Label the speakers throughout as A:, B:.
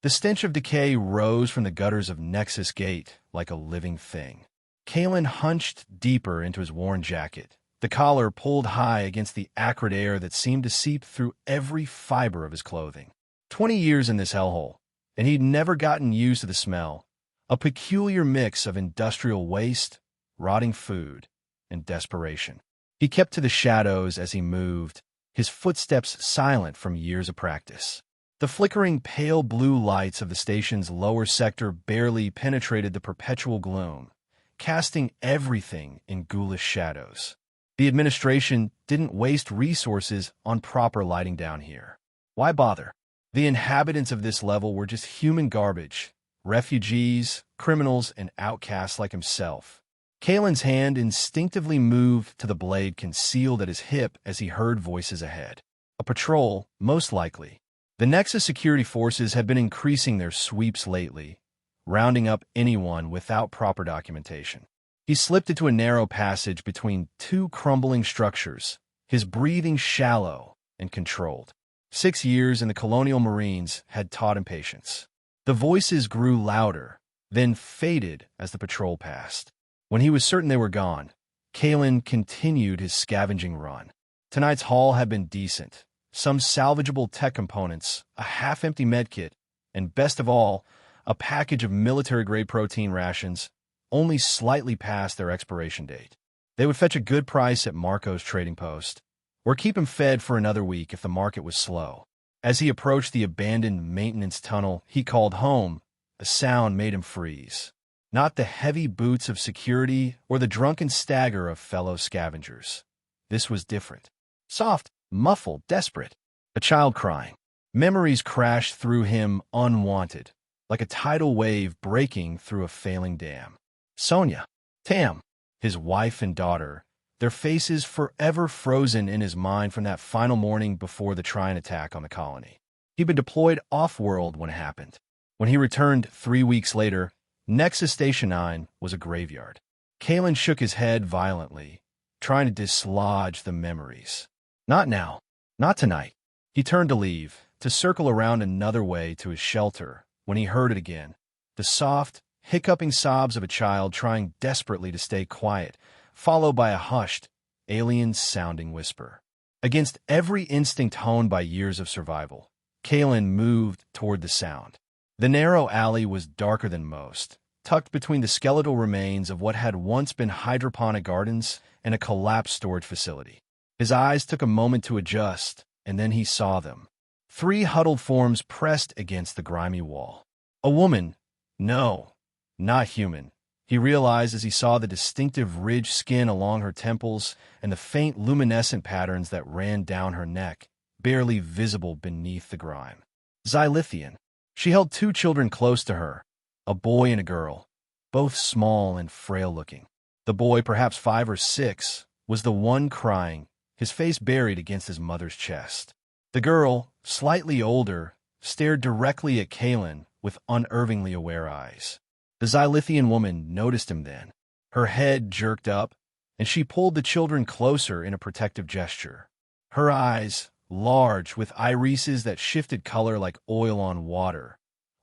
A: The stench of decay rose from the gutters of Nexus Gate like a living thing. Kalen hunched deeper into his worn jacket, the collar pulled high against the acrid air that seemed to seep through every fiber of his clothing. 20 years in this hellhole, and he'd never gotten used to the smell, a peculiar mix of industrial waste, rotting food, and desperation. He kept to the shadows as he moved, his footsteps silent from years of practice. The flickering pale blue lights of the station's lower sector barely penetrated the perpetual gloom, casting everything in ghoulish shadows. The administration didn't waste resources on proper lighting down here. Why bother? The inhabitants of this level were just human garbage, refugees, criminals, and outcasts like himself. Kalen's hand instinctively moved to the blade concealed at his hip as he heard voices ahead. A patrol, most likely. The Nexus security forces had been increasing their sweeps lately, rounding up anyone without proper documentation. He slipped into a narrow passage between two crumbling structures, his breathing shallow and controlled. 6 years in the Colonial Marines had taught him patience. The voices grew louder, then faded as the patrol passed. When he was certain they were gone, Kalen continued his scavenging run. Tonight's haul had been decent. Some salvageable tech components, a half-empty medkit, and best of all, a package of military-grade protein rations, only slightly past their expiration date. They would fetch a good price at Marco's trading post, or keep him fed for another week if the market was slow. As he approached the abandoned maintenance tunnel he called home, a sound made him freeze. Not the heavy boots of security or the drunken stagger of fellow scavengers. This was different. Soft, muffled, desperate. A child crying. Memories crashed through him unwanted, like a tidal wave breaking through a failing dam. Sonia, Tam, his wife and daughter, their faces forever frozen in his mind from that final morning before the Trine attack on the colony. He'd been deployed off-world when it happened. When he returned 3 weeks later, Nexus Station 9 was a graveyard. Kalen shook his head violently, trying to dislodge the memories. Not now. Not tonight. He turned to leave, to circle around another way to his shelter, when he heard it again. The soft, hiccuping sobs of a child trying desperately to stay quiet, followed by a hushed, alien-sounding whisper. Against every instinct honed by years of survival, Kalen moved toward the sound. The narrow alley was darker than most, tucked between the skeletal remains of what had once been hydroponic gardens and a collapsed storage facility. His eyes took a moment to adjust, and then he saw them. 3 huddled forms pressed against the grimy wall. A woman. No, not human. He realized as he saw the distinctive ridged skin along her temples and the faint luminescent patterns that ran down her neck, barely visible beneath the grime. Xylithian. She held 2 children close to her, a boy and a girl, both small and frail-looking. The boy, perhaps 5 or 6, was the one crying, his face buried against his mother's chest. The girl, slightly older, stared directly at Kalen with unervingly aware eyes. The Xylithian woman noticed him then. Her head jerked up, and she pulled the children closer in a protective gesture. Her eyes, large with irises that shifted color like oil on water,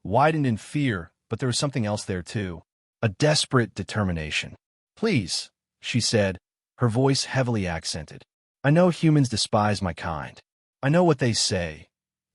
A: widened in fear, but there was something else there too, a desperate determination. "Please," she said, her voice heavily accented. "I know humans despise my kind. I know what they say,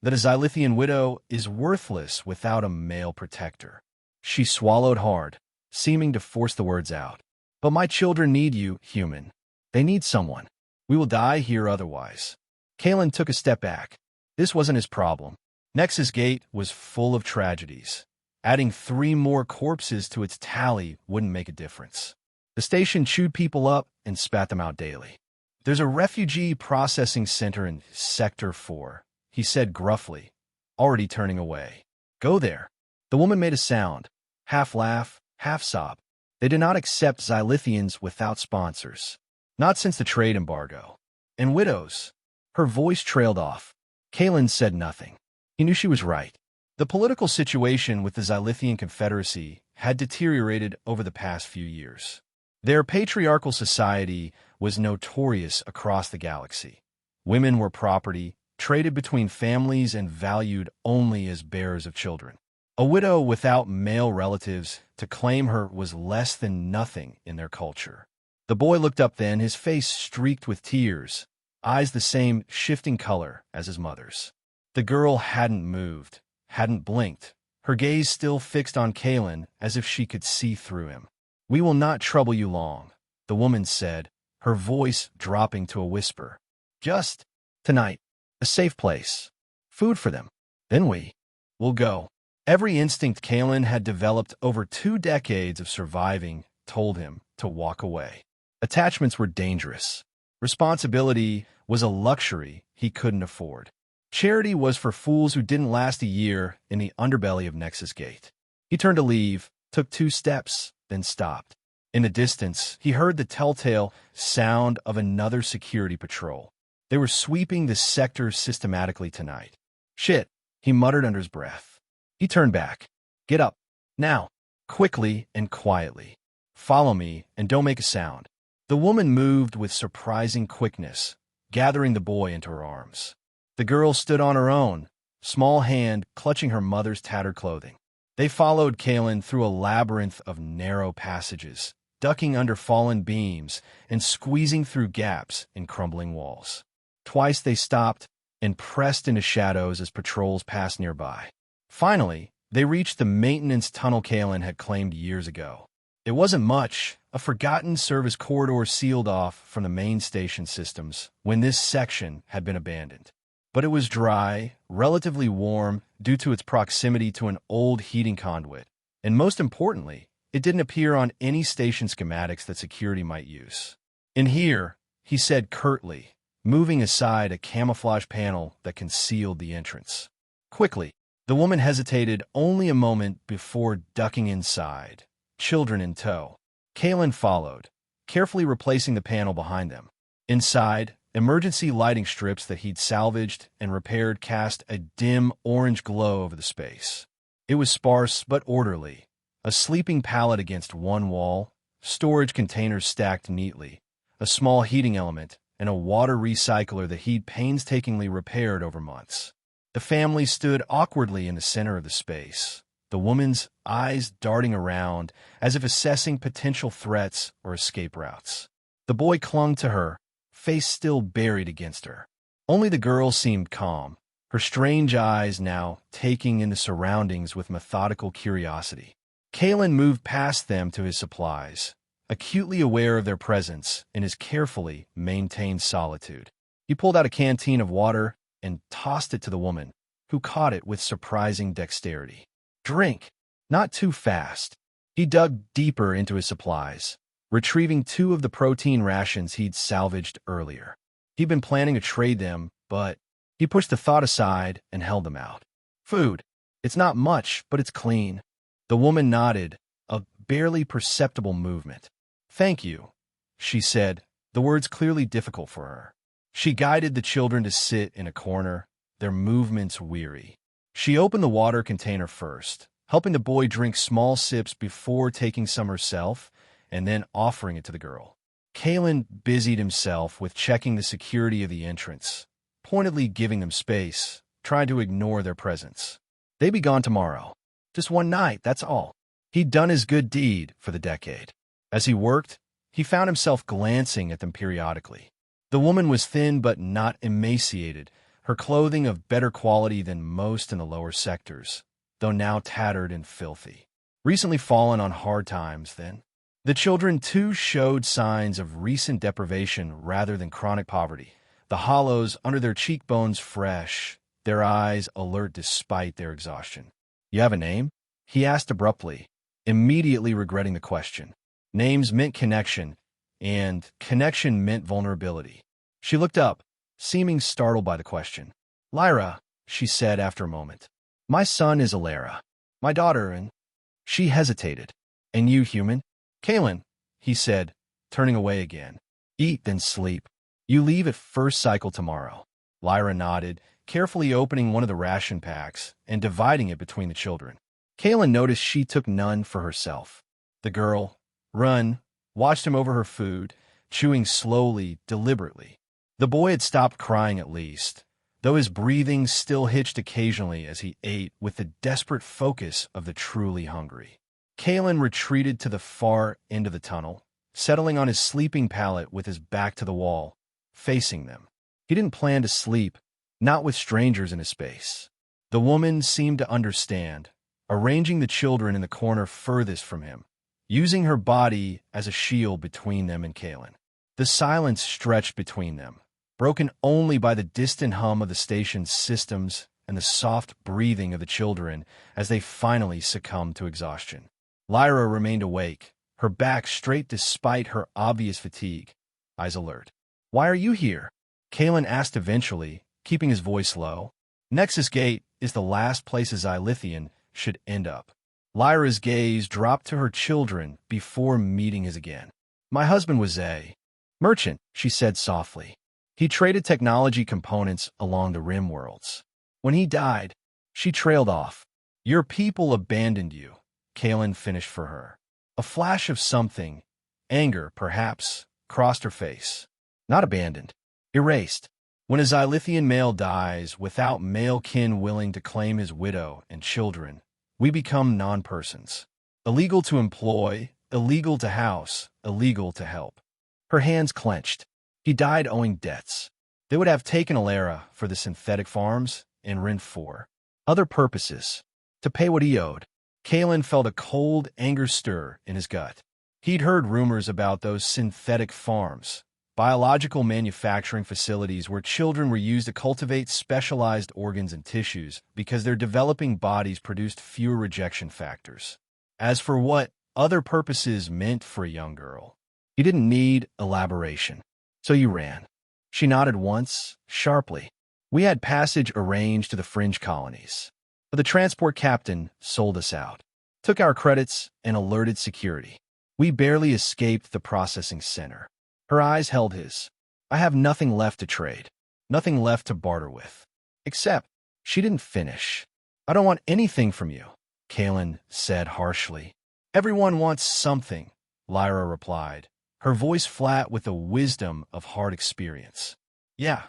A: that a Xylithian widow is worthless without a male protector." She swallowed hard, seeming to force the words out. "But my children need you, human. They need someone. We will die here otherwise." Kalen took a step back. This wasn't his problem. Nexus Gate was full of tragedies. Adding 3 more corpses to its tally wouldn't make a difference. The station chewed people up and spat them out daily. "There's a refugee processing center in Sector 4, he said gruffly, already turning away. "Go there." The woman made a sound, half laugh, half sob. They did not accept Xylithians without sponsors. Not since the trade embargo. And widows. Her voice trailed off. Kalen said nothing. He knew she was right. The political situation with the Xylithian Confederacy had deteriorated over the past few years. Their patriarchal society was notorious across the galaxy. Women were property, traded between families and valued only as bearers of children. A widow without male relatives, to claim her was less than nothing in their culture. The boy looked up then, his face streaked with tears, eyes the same shifting color as his mother's. The girl hadn't moved, hadn't blinked, her gaze still fixed on Kalen as if she could see through him. "We will not trouble you long," the woman said, her voice dropping to a whisper. "Just tonight, a safe place, food for them. Then will go." Every instinct Kalen had developed over 2 decades of surviving told him to walk away. Attachments were dangerous. Responsibility was a luxury he couldn't afford. Charity was for fools who didn't last a year in the underbelly of Nexus Gate. He turned to leave, took 2 steps, then stopped. In the distance, he heard the telltale sound of another security patrol. They were sweeping the sector systematically tonight. "Shit," he muttered under his breath. He turned back. "Get up. Now." Quickly and quietly. "Follow me and don't make a sound." The woman moved with surprising quickness, gathering the boy into her arms. The girl stood on her own, small hand clutching her mother's tattered clothing. They followed Kalen through a labyrinth of narrow passages, ducking under fallen beams and squeezing through gaps in crumbling walls. Twice they stopped and pressed into shadows as patrols passed nearby. Finally, they reached the maintenance tunnel Kalen had claimed years ago. It wasn't much, a forgotten service corridor sealed off from the main station systems when this section had been abandoned. But it was dry, relatively warm due to its proximity to an old heating conduit, and most importantly, it didn't appear on any station schematics that security might use. "In here," he said curtly, moving aside a camouflage panel that concealed the entrance. Quickly, the woman hesitated only a moment before ducking inside, children in tow. Kalen followed, carefully replacing the panel behind them. Inside, emergency lighting strips that he'd salvaged and repaired cast a dim orange glow over the space. It was sparse but orderly, a sleeping pallet against one wall, storage containers stacked neatly, a small heating element, and a water recycler that he'd painstakingly repaired over months. The family stood awkwardly in the center of the space, the woman's eyes darting around as if assessing potential threats or escape routes. The boy clung to her, face still buried against her. Only the girl seemed calm, her strange eyes now taking in the surroundings with methodical curiosity. Kalen moved past them to his supplies, acutely aware of their presence in his carefully maintained solitude. He pulled out a canteen of water and tossed it to the woman, who caught it with surprising dexterity. "Drink, not too fast." He dug deeper into his supplies, retrieving 2 of the protein rations he'd salvaged earlier. He'd been planning to trade them, but he pushed the thought aside and held them out. "Food. It's not much, but it's clean." The woman nodded, a barely perceptible movement. "Thank you," she said, the words clearly difficult for her. She guided the children to sit in a corner, their movements weary. She opened the water container first, helping the boy drink small sips before taking some herself and then offering it to the girl. Kalen busied himself with checking the security of the entrance, pointedly giving them space, trying to ignore their presence. They'd be gone tomorrow. Just one night, that's all. He'd done his good deed for the decade. As he worked, he found himself glancing at them periodically. The woman was thin but not emaciated, her clothing of better quality than most in the lower sectors, though now tattered and filthy. Recently fallen on hard times, then. The children, too, showed signs of recent deprivation rather than chronic poverty, the hollows under their cheekbones fresh, their eyes alert despite their exhaustion. "You have a name?" he asked abruptly, immediately regretting the question. Names meant connection, and connection meant vulnerability. She looked up, seeming startled by the question. "Lyra," she said after a moment. "My son is Alara. My daughter, and—" She hesitated. "And you, human?" "Kalen," he said, turning away again. "Eat, then sleep. You leave at first cycle tomorrow." Lyra nodded, carefully opening one of the ration packs and dividing it between the children. Kalen noticed she took none for herself. The girl, Run, watched him over her food, chewing slowly, deliberately. The boy had stopped crying at least, though his breathing still hitched occasionally as he ate with the desperate focus of the truly hungry. Kalen retreated to the far end of the tunnel, settling on his sleeping pallet with his back to the wall, facing them. He didn't plan to sleep, not with strangers in his space. The woman seemed to understand, arranging the children in the corner furthest from him, using her body as a shield between them and Kalen. The silence stretched between them, broken only by the distant hum of the station's systems and the soft breathing of the children as they finally succumbed to exhaustion. Lyra remained awake, her back straight despite her obvious fatigue, eyes alert. "Why are you here?" Kalen asked eventually, keeping his voice low. "Nexus Gate is the last place a Xylithian should end up." Lyra's gaze dropped to her children before meeting his again. "My husband was a merchant," she said softly. "He traded technology components along the rim worlds. When he died, she trailed off. Your people abandoned you," Kalen finished for her. A flash of something, anger perhaps, crossed her face. Not abandoned, erased. When a Xylithian male dies without male kin willing to claim his widow and children, we become non-persons. Illegal to employ, illegal to house, illegal to help. Her hands clenched. He died owing debts. They would have taken Alara for the synthetic farms and Rin for other purposes, to pay what he owed. Kalen felt a cold anger stir in his gut. He'd heard rumors about those synthetic farms, biological manufacturing facilities where children were used to cultivate specialized organs and tissues because their developing bodies produced fewer rejection factors. As for what other purposes meant for a young girl, he didn't need elaboration. "So you ran." She nodded once, sharply. "We had passage arranged to the fringe colonies, but the transport captain sold us out, took our credits, and alerted security. We barely escaped the processing center." Her eyes held his. "I have nothing left to trade, nothing left to barter with. Except," she didn't finish. "I don't want anything from you," Kalen said harshly. "Everyone wants something," Lyra replied, her voice flat with the wisdom of hard experience. "Yeah,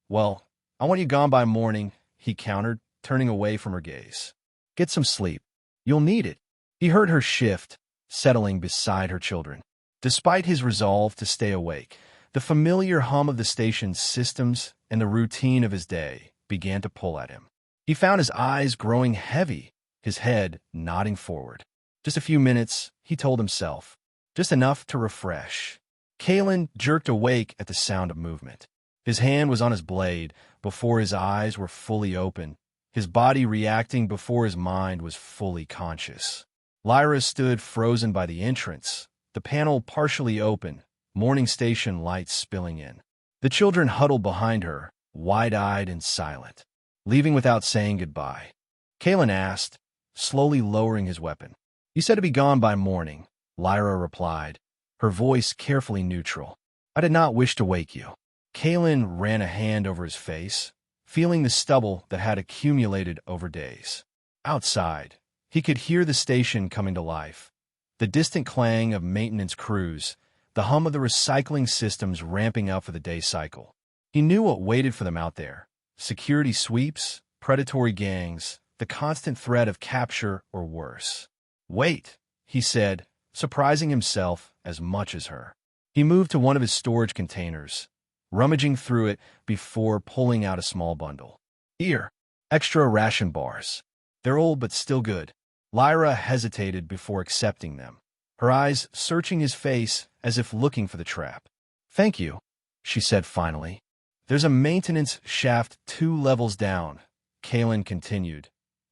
A: well, I want you gone by morning," he countered, turning away from her gaze. "Get some sleep. You'll need it." He heard her shift, settling beside her children. Despite his resolve to stay awake, the familiar hum of the station's systems and the routine of his day began to pull at him. He found his eyes growing heavy, his head nodding forward. Just a few minutes, he told himself. Just enough to refresh. Kalen jerked awake at the sound of movement. His hand was on his blade before his eyes were fully open, his body reacting before his mind was fully conscious. Lyra stood frozen by the entrance, the panel partially open, morning station lights spilling in. The children huddled behind her, wide-eyed and silent, leaving without saying goodbye. Kalen asked, slowly lowering his weapon. "You said to be gone by morning," Lyra replied, her voice carefully neutral. "I did not wish to wake you." Kalen ran a hand over his face, feeling the stubble that had accumulated over days. Outside, he could hear the station coming to life, the distant clang of maintenance crews, the hum of the recycling systems ramping up for the day cycle. He knew what waited for them out there: security sweeps, predatory gangs, the constant threat of capture or worse. "Wait," he said, surprising himself as much as her. He moved to one of his storage containers, rummaging through it before pulling out a small bundle. "Here, extra ration bars. They're old but still good." Lyra hesitated before accepting them, her eyes searching his face as if looking for the trap. "Thank you," she said finally. "There's a maintenance shaft 2 levels down," Kalen continued,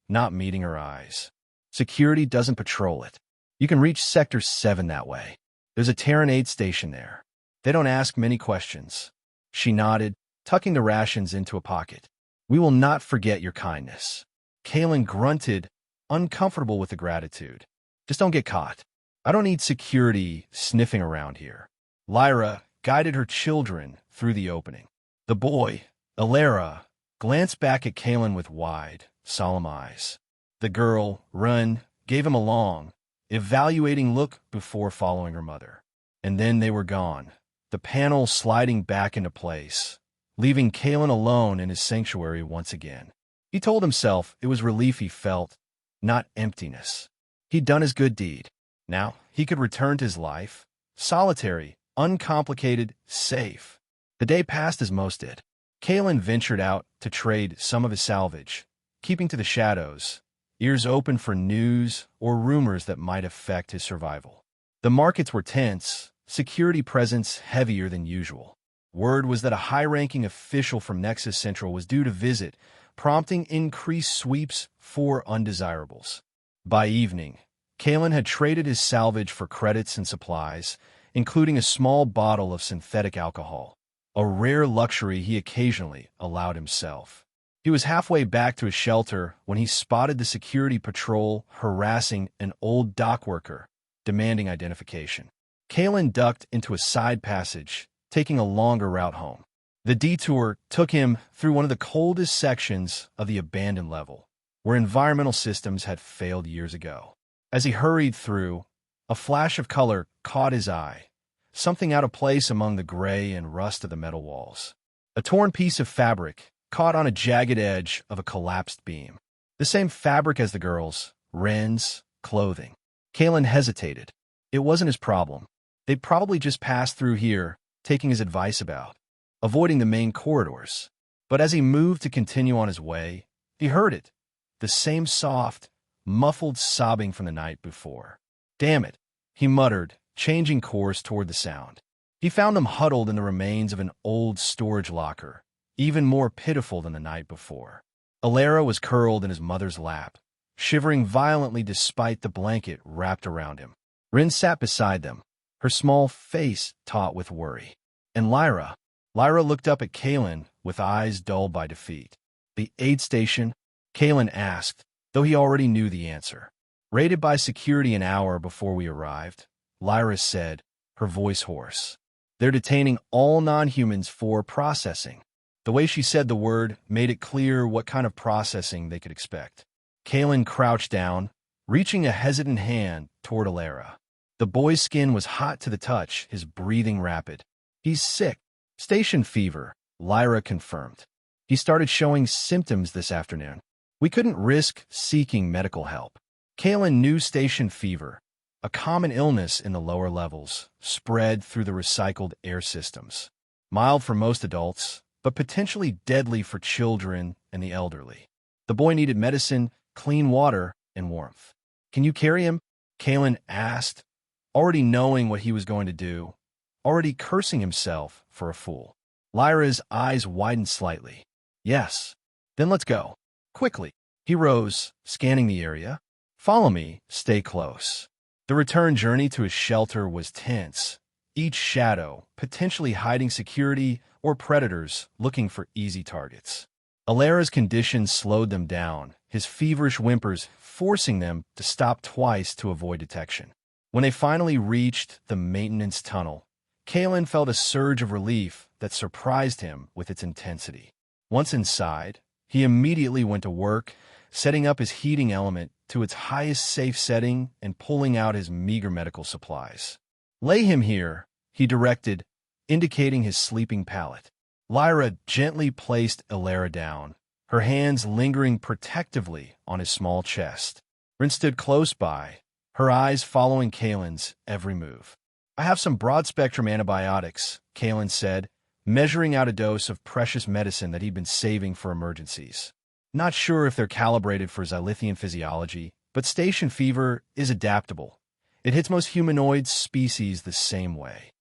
A: not meeting her eyes. "Security doesn't patrol it. You can reach Sector 7 that way. There's a Terran aid station there. They don't ask many questions." She nodded, tucking the rations into a pocket. "We will not forget your kindness." Kalen grunted, uncomfortable with the gratitude. "Just don't get caught. I don't need security sniffing around here." Lyra guided her children through the opening. The boy, Alara, glanced back at Kalen with wide, solemn eyes. The girl, Run, gave him a long, evaluating look before following her mother. And then they were gone, the panel sliding back into place, leaving Kalen alone in his sanctuary once again. He told himself it was relief he felt, not emptiness. He'd done his good deed. Now he could return to his life, solitary, uncomplicated, safe. The day passed as most did. Kalen ventured out to trade some of his salvage, keeping to the shadows, ears open for news or rumors that might affect his survival. The markets were tense, security presence heavier than usual. Word was that a high-ranking official from Nexus Central was due to visit, prompting increased sweeps for undesirables. By evening, Kalen had traded his salvage for credits and supplies, including a small bottle of synthetic alcohol, a rare luxury he occasionally allowed himself. He was halfway back to his shelter when he spotted the security patrol harassing an old dock worker, demanding identification. Kalen ducked into a side passage, taking a longer route home. The detour took him through one of the coldest sections of the abandoned level, where environmental systems had failed years ago. As he hurried through, a flash of color caught his eye, something out of place among the gray and rust of the metal walls. A torn piece of fabric caught on a jagged edge of a collapsed beam. The same fabric as the girls, Ren's, clothing. Kalen hesitated. It wasn't his problem. They'd probably just passed through here, taking his advice about, avoiding the main corridors. But as he moved to continue on his way, he heard it. The same soft, muffled sobbing from the night before. Damn it, he muttered, changing course toward the sound. He found them huddled in the remains of an old storage locker, even more pitiful than the night before. Alara was curled in his mother's lap, shivering violently despite the blanket wrapped around him. Rin sat beside them, her small face taut with worry. And Lyra looked up at Kalen with eyes dulled by defeat. The aid station? Kalen asked, though he already knew the answer. Raided by security an hour before we arrived, Lyra said, her voice hoarse. They're detaining all non-humans for processing. The way she said the word made it clear what kind of processing they could expect. Kalen crouched down, reaching a hesitant hand toward Alara. The boy's skin was hot to the touch, his breathing rapid. He's sick. Station fever, Lyra confirmed. He started showing symptoms this afternoon. We couldn't risk seeking medical help. Kalen knew station fever, a common illness in the lower levels, spread through the recycled air systems. Mild for most adults, but potentially deadly for children and the elderly. The boy needed medicine, clean water, and warmth. Can you carry him? Kalen asked, already knowing what he was going to do, already cursing himself for a fool. Lyra's eyes widened slightly. Yes. Then let's go. Quickly. He rose, scanning the area. Follow me, stay close. The return journey to his shelter was tense, each shadow potentially hiding security or predators looking for easy targets. Alara's condition slowed them down, his feverish whimpers forcing them to stop twice to avoid detection. When they finally reached the maintenance tunnel, Kalen felt a surge of relief that surprised him with its intensity. Once inside, he immediately went to work, setting up his heating element to its highest safe setting and pulling out his meager medical supplies. Lay him here, he directed, indicating his sleeping pallet. Lyra gently placed Alara down, her hands lingering protectively on his small chest. Rin stood close by, her eyes following Kalen's every move. I have some broad-spectrum antibiotics, Kalen said, measuring out a dose of precious medicine that he'd been saving for emergencies. Not sure if they're calibrated for Xylithian physiology, but station fever is adaptable. It hits most humanoid species the same way.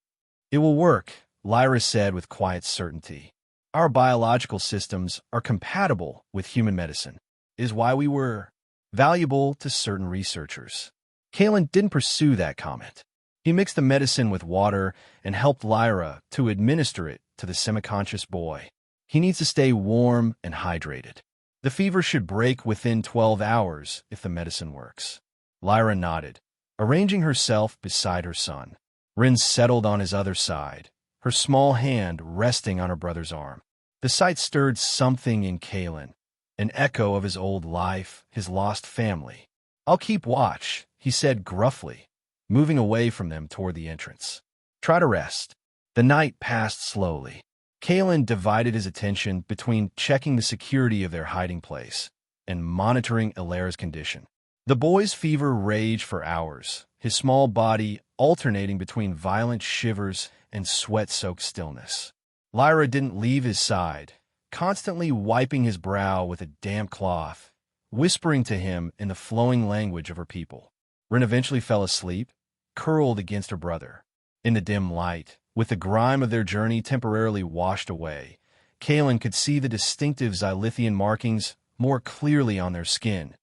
A: It will work, Lyra said with quiet certainty. Our biological systems are compatible with human medicine, is why we were valuable to certain researchers. Kalen didn't pursue that comment. He mixed the medicine with water and helped Lyra to administer it to the semi-conscious boy. He needs to stay warm and hydrated. The fever should break within 12 hours if the medicine works. Lyra nodded, arranging herself beside her son. Rin settled on his other side, her small hand resting on her brother's arm. The sight stirred something in Kalen, an echo of his old life, his lost family. I'll keep watch, he said gruffly, moving away from them toward the entrance. Try to rest. The night passed slowly. Kalen divided his attention between checking the security of their hiding place and monitoring Ilara's condition. The boy's fever raged for hours, his small body alternating between violent shivers and sweat-soaked stillness. Lyra didn't leave his side, constantly wiping his brow with a damp cloth, whispering to him in the flowing language of her people. Rin eventually fell asleep, curled against her brother. In the dim light, with the grime of their journey temporarily washed away, Kalen could see the distinctive Xylithian markings more clearly on their skin,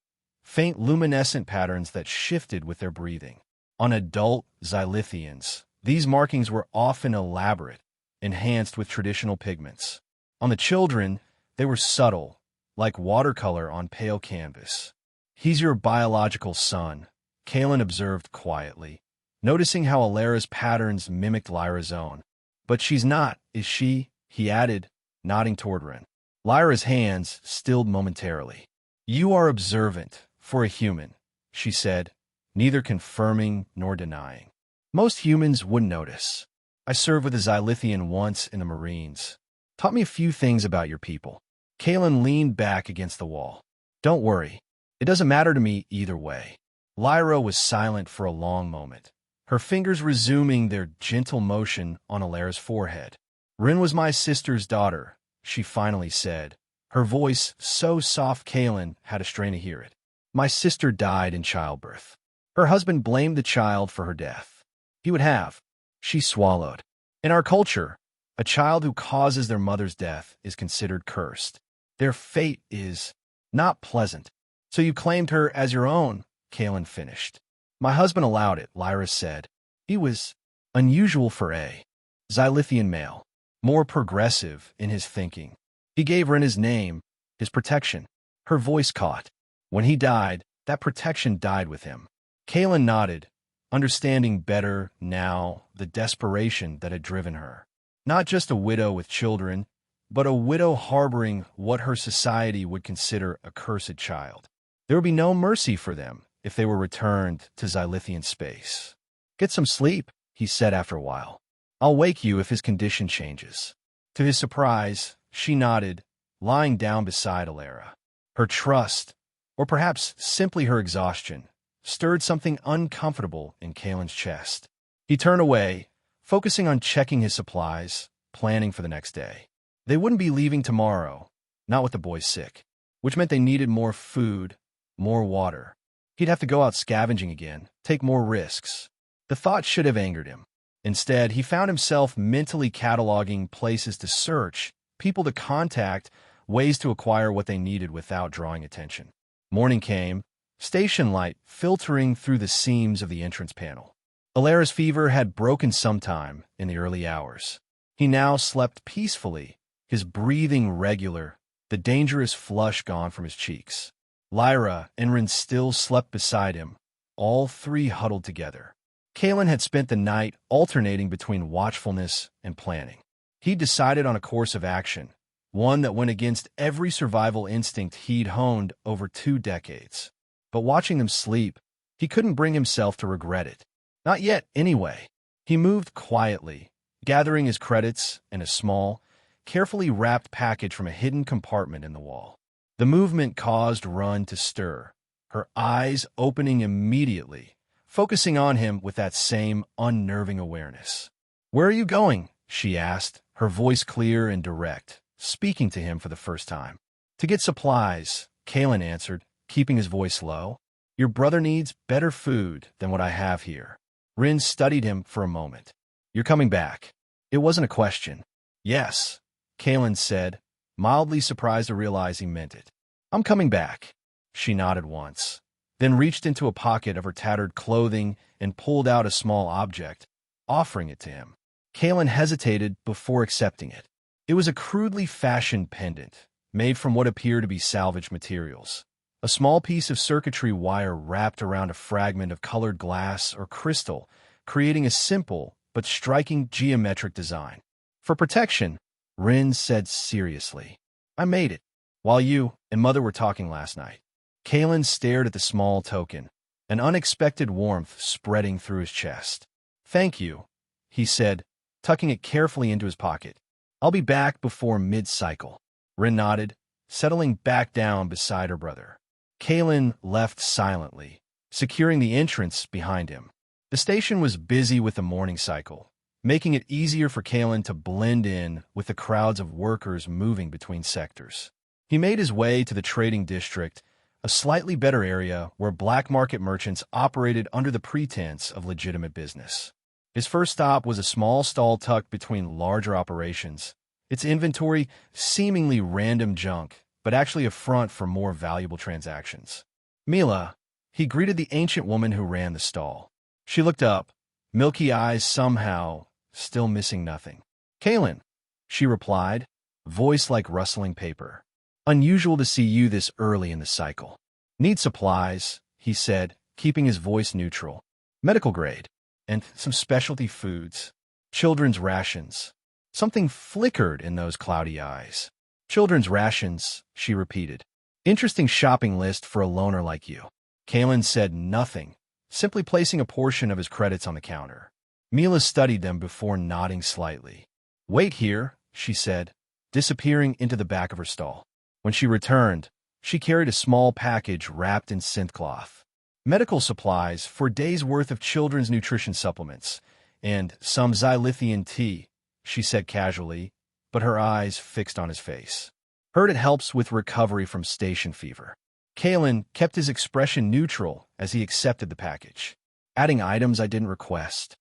A: faint luminescent patterns that shifted with their breathing. On adult Xylithians, these markings were often elaborate, enhanced with traditional pigments. On the children, they were subtle, like watercolor on pale canvas. "He's your biological son," Kalen observed quietly, noticing how Ilara's patterns mimicked Lyra's own. "But she's not, is she?" he added, nodding toward Rin. Lyra's hands stilled momentarily. "You are observant, for a human," she said, neither confirming nor denying. "Most humans wouldn't notice. I served with a Xylithian once in the Marines. Taught me a few things about your people." Kalen leaned back against the wall. "Don't worry. It doesn't matter to me either way." Lyra was silent for a long moment, her fingers resuming their gentle motion on Ilara's forehead. "Rin was my sister's daughter," she finally said, her voice so soft Kalen had a strain to hear it. "My sister died in childbirth. Her husband blamed the child for her death. He would have." She swallowed. "In our culture, a child who causes their mother's death is considered cursed. Their fate is not pleasant. So you claimed her as your own," Kalen finished. "My husband allowed it," Lyra said. "He was unusual for a Xylithian male, more progressive in his thinking. He gave Rin his name, his protection." Her voice caught. "When he died, that protection died with him." Kalen nodded, understanding better now the desperation that had driven her. Not just a widow with children, but a widow harboring what her society would consider a cursed child. There would be no mercy for them if they were returned to Xylithian space. "Get some sleep," he said after a while. "I'll wake you if his condition changes." To his surprise, she nodded, lying down beside Ilara. Her trust, or perhaps simply her exhaustion, stirred something uncomfortable in Kalen's chest. He turned away, focusing on checking his supplies, planning for the next day. They wouldn't be leaving tomorrow, not with the boys sick, which meant they needed more food, more water. He'd have to go out scavenging again, take more risks. The thought should have angered him. Instead, he found himself mentally cataloging places to search, people to contact, ways to acquire what they needed without drawing attention. Morning came, station light filtering through the seams of the entrance panel. Ilara's fever had broken sometime in the early hours. He now slept peacefully, his breathing regular, the dangerous flush gone from his cheeks. Lyra and Rin still slept beside him, all three huddled together. Kalen had spent the night alternating between watchfulness and planning. He decided on a course of action, one that went against every survival instinct he'd honed over 2 decades. But watching them sleep, he couldn't bring himself to regret it. Not yet, anyway. He moved quietly, gathering his credits and a small, carefully wrapped package from a hidden compartment in the wall. The movement caused Run to stir, her eyes opening immediately, focusing on him with that same unnerving awareness. "Where are you going?" she asked, her voice clear and direct, speaking to him for the first time. "To get supplies," Kalen answered, keeping his voice low. "Your brother needs better food than what I have here." Rin studied him for a moment. "You're coming back." It wasn't a question. "Yes," Kalen said, mildly surprised to realize he meant it. "I'm coming back." She nodded once, then reached into a pocket of her tattered clothing and pulled out a small object, offering it to him. Kalen hesitated before accepting it. It was a crudely fashioned pendant, made from what appeared to be salvaged materials. A small piece of circuitry wire wrapped around a fragment of colored glass or crystal, creating a simple but striking geometric design. "For protection," Rin said seriously. "I made it while you and Mother were talking last night." Kalen stared at the small token, an unexpected warmth spreading through his chest. "Thank you," he said, tucking it carefully into his pocket. I'll be back before mid-cycle. Rin nodded, settling back down beside her brother. Kalen left silently, securing the entrance behind him. The station was busy with the morning cycle, making it easier for Kalen to blend in with the crowds of workers moving between sectors. He made his way to the trading district, a slightly better area where black market merchants operated under the pretense of legitimate business. His first stop was a small stall tucked between larger operations, its inventory seemingly random junk, but actually a front for more valuable transactions. Mila, he greeted the ancient woman who ran the stall. She looked up, milky eyes somehow still missing nothing. Kalen, she replied, voice like rustling paper. Unusual to see you this early in the cycle. Need supplies, he said, keeping his voice neutral. Medical grade. And some specialty foods. Children's rations. Something flickered in those cloudy eyes. Children's rations, she repeated. Interesting shopping list for a loner like you. Kalen said nothing, simply placing a portion of his credits on the counter. Mila studied them before nodding slightly. Wait here, she said, disappearing into the back of her stall. When she returned, she carried a small package wrapped in synthcloth. Medical supplies for a day's worth of children's nutrition supplements, and some xylithian tea, she said casually, but her eyes fixed on his face. Heard it helps with recovery from station fever. Kalen kept his expression neutral as he accepted the package. Adding items I didn't request.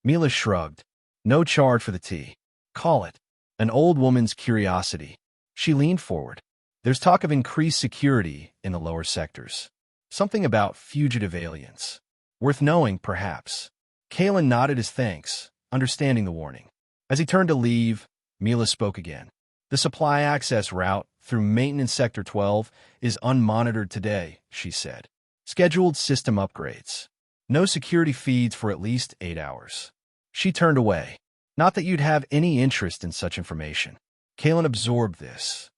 A: Mila shrugged. No charge for the tea. Call it. An old woman's curiosity. She leaned forward. There's talk of increased security in the lower sectors. Something about fugitive aliens. Worth knowing, perhaps. Kalen nodded his thanks, understanding the warning. As he turned to leave, Mila spoke again. The supply access route through Maintenance Sector 12 is unmonitored today, she said. Scheduled system upgrades. No security feeds for at least 8 hours. She turned away. Not that you'd have any interest in such information. Kalen absorbed this,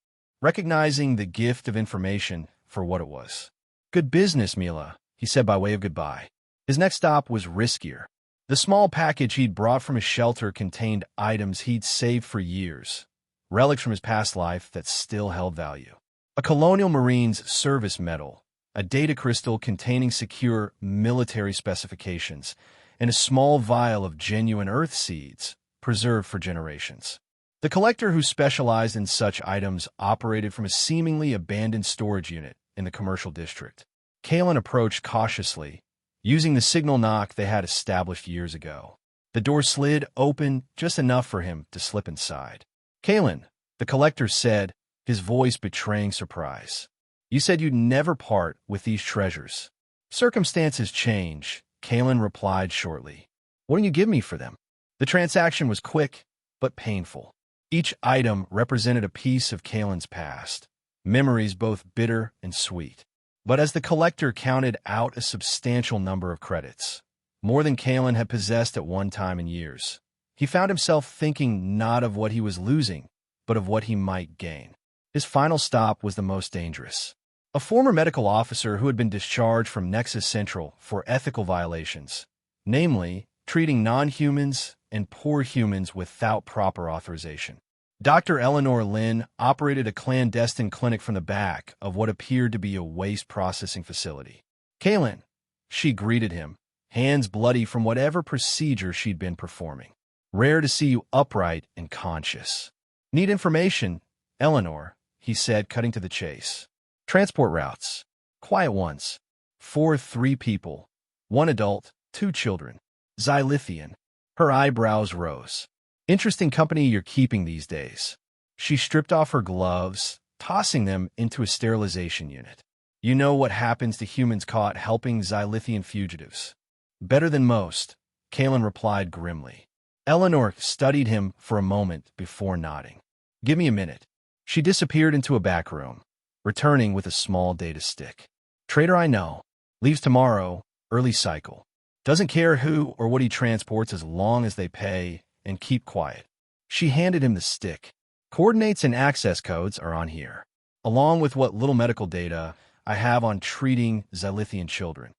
A: recognizing the gift of information for what it was. Good business, Mila, he said by way of goodbye. His next stop was riskier. The small package he'd brought from his shelter contained items he'd saved for years, relics from his past life that still held value. A Colonial Marines service medal, a data crystal containing secure military specifications, and a small vial of genuine earth seeds preserved for generations. The collector who specialized in such items operated from a seemingly abandoned storage unit in the commercial district. Kalen approached cautiously, using the signal knock they had established years ago. The door slid open just enough for him to slip inside. Kalen, the collector said, his voice betraying surprise. You said you'd never part with these treasures. Circumstances change, Kalen replied shortly. What do you give me for them? The transaction was quick, but painful. Each item represented a piece of Kalen's past, memories both bitter and sweet. But as the collector counted out a substantial number of credits, more than Kalen had possessed at one time in years, he found himself thinking not of what he was losing, but of what he might gain. His final stop was the most dangerous. A former medical officer who had been discharged from Nexus Central for ethical violations, namely, treating non-humans and poor humans without proper authorization. Dr. Eleanor Lynn operated a clandestine clinic from the back of what appeared to be a waste processing facility. Kalen, she greeted him, hands bloody from whatever procedure she'd been performing. Rare to see you upright and conscious. Need information, Eleanor, he said, cutting to the chase. Transport routes. Quiet ones. 3 people. 1 adult, 2 children. Xylithian. Her eyebrows rose. Interesting company you're keeping these days. She stripped off her gloves, tossing them into a sterilization unit. You know what happens to humans caught helping Xylithian fugitives. Better than most, Kalen replied grimly. Eleanor studied him for a moment before nodding. Give me a minute. She disappeared into a back room, returning with a small data stick. Trader I know. Leaves tomorrow, early cycle. Doesn't care who or what he transports as long as they pay and keep quiet. She handed him the stick. Coordinates and access codes are on here, along with what little medical data I have on treating Xylithian children.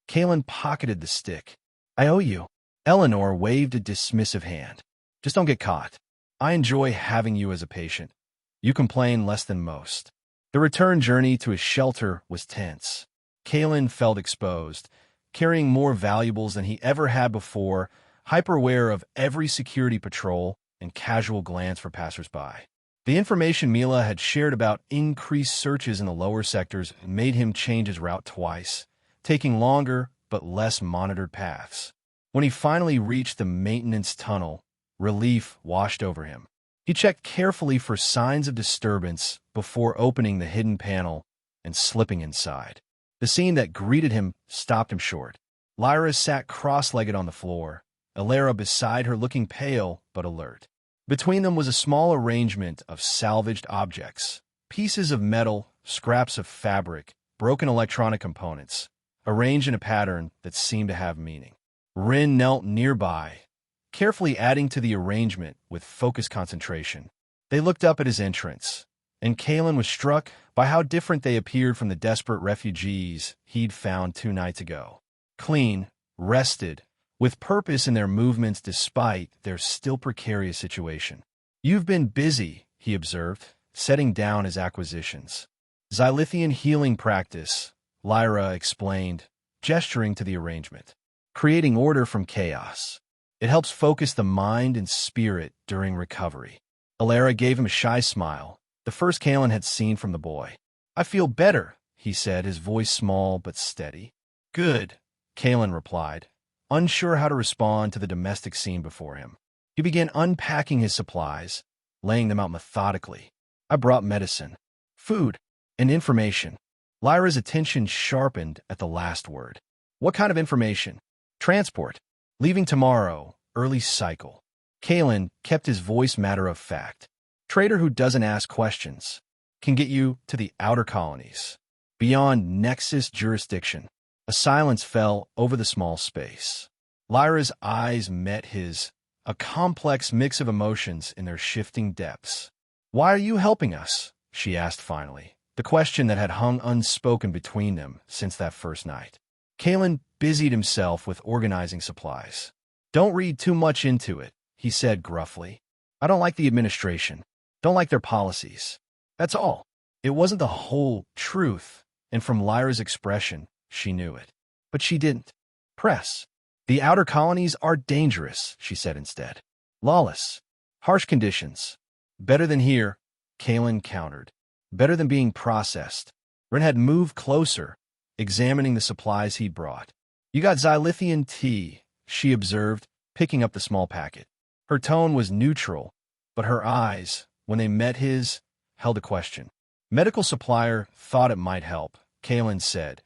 A: Kalen pocketed the stick. I owe you. Eleanor waved a dismissive hand. Just don't get caught. I enjoy having you as a patient. You complain less than most. The return journey to his shelter was tense. Kalen felt exposed, carrying more valuables than he ever had before, hyper-aware of every security patrol and casual glance for passersby. The information Mila had shared about increased searches in the lower sectors made him change his route twice, taking longer but less monitored paths. When he finally reached the maintenance tunnel, relief washed over him. He checked carefully for signs of disturbance before opening the hidden panel and slipping inside. The scene that greeted him stopped him short. Lyra sat cross-legged on the floor, Alara beside her looking pale but alert. Between them was a small arrangement of salvaged objects, pieces of metal, scraps of fabric, broken electronic components, arranged in a pattern that seemed to have meaning. Rin knelt nearby, carefully adding to the arrangement with focused concentration. They looked up at his entrance, and Kalen was struck by how different they appeared from the desperate refugees he'd found 2 nights ago. Clean, rested, with purpose in their movements despite their still precarious situation. "You've been busy," he observed, setting down his acquisitions. "Xylithian healing practice," Lyra explained, gesturing to the arrangement. "Creating order from chaos. It helps focus the mind and spirit during recovery." Alara gave him a shy smile, the first Kalen had seen from the boy. "I feel better," he said, his voice small but steady. "Good," Kalen replied, unsure how to respond to the domestic scene before him. He began unpacking his supplies, laying them out methodically. "I brought medicine, food, and information." Lyra's attention sharpened at the last word. "What kind of information?" "Transport. Leaving tomorrow, early cycle." Kalen kept his voice matter-of-fact. "Trader who doesn't ask questions. Can get you to the outer colonies. Beyond Nexus jurisdiction." A silence fell over the small space. Lyra's eyes met his, a complex mix of emotions in their shifting depths. "Why are you helping us?" she asked finally, the question that had hung unspoken between them since that first night. Kalen busied himself with organizing supplies. "Don't read too much into it," he said gruffly. "I don't like the administration. Don't like their policies. That's all." It wasn't the whole truth, and from Lyra's expression, she knew it. But she didn't press. "The outer colonies are dangerous," she said instead. "Lawless. Harsh conditions. Better than here," Kalen countered. "Better than being processed." Ren had moved closer, examining the supplies he brought. "You got Xylithian tea," she observed, picking up the small packet. Her tone was neutral, but her eyes, when they met his, held a question. "Medical supplier thought it might help," Kalen said,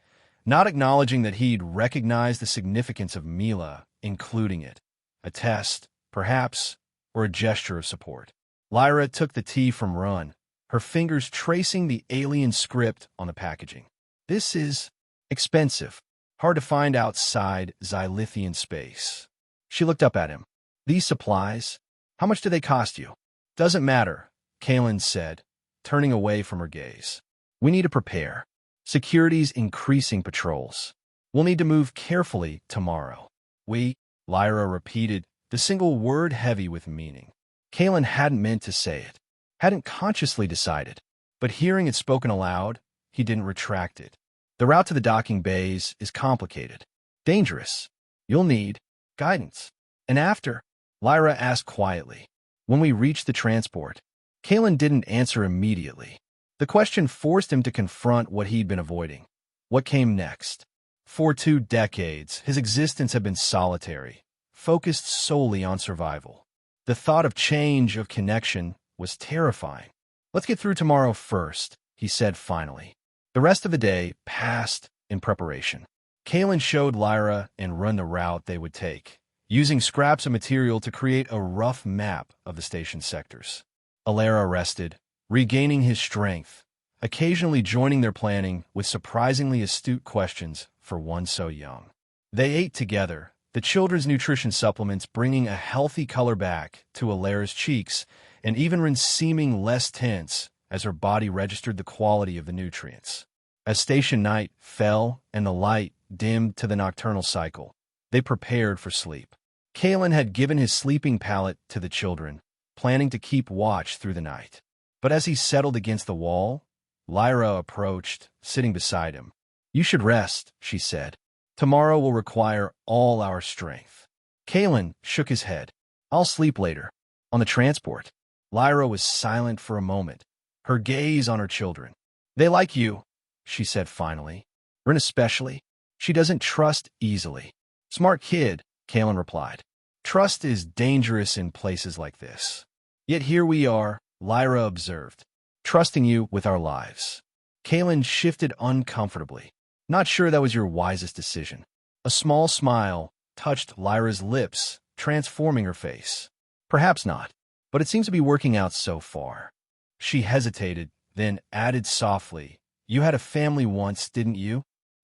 A: not acknowledging that he'd recognized the significance of Mila including it. A test, perhaps, or a gesture of support. Lyra took the tea from Run, her fingers tracing the alien script on the packaging. "This is expensive. Hard to find outside Xylithian space." She looked up at him. "These supplies, how much do they cost you?" "Doesn't matter," Kalen said, turning away from her gaze. "We need to prepare. Security's increasing patrols. We'll need to move carefully tomorrow." "We," Lyra repeated, the single word heavy with meaning. Kalen hadn't meant to say it, hadn't consciously decided, but hearing it spoken aloud, he didn't retract it. "The route to the docking bays is complicated. Dangerous. You'll need guidance." "And after?" Lyra asked quietly. "When we reach the transport." Kalen didn't answer immediately. The question forced him to confront what he'd been avoiding. What came next? For 2 decades, his existence had been solitary, focused solely on survival. The thought of change, of connection, was terrifying. "Let's get through tomorrow first," he said finally. The rest of the day passed in preparation. Kalen showed Lyra and Run the route they would take, using scraps of material to create a rough map of the station sectors. Alara rested, regaining his strength, occasionally joining their planning with surprisingly astute questions for one so young. They ate together, the children's nutrition supplements bringing a healthy color back to Alara's cheeks, and even Rin seeming less tense as her body registered the quality of the nutrients. As station night fell and the light dimmed to the nocturnal cycle, they prepared for sleep. Kalen had given his sleeping pallet to the children, planning to keep watch through the night. But as he settled against the wall, Lyra approached, sitting beside him. "You should rest," she said. "Tomorrow will require all our strength." Kalen shook his head. "I'll sleep later. On the transport." Lyra was silent for a moment, her gaze on her children. "They like you," she said finally. "Rin especially. She doesn't trust easily." "Smart kid," Kalen replied. "Trust is dangerous in places like this. Yet here we are," Lyra observed, "trusting you with our lives." Kalen shifted uncomfortably. "Not sure that was your wisest decision." A small smile touched Lyra's lips, transforming her face. "Perhaps not, but it seems to be working out so far." She hesitated, then added softly, "You had a family once, didn't you?"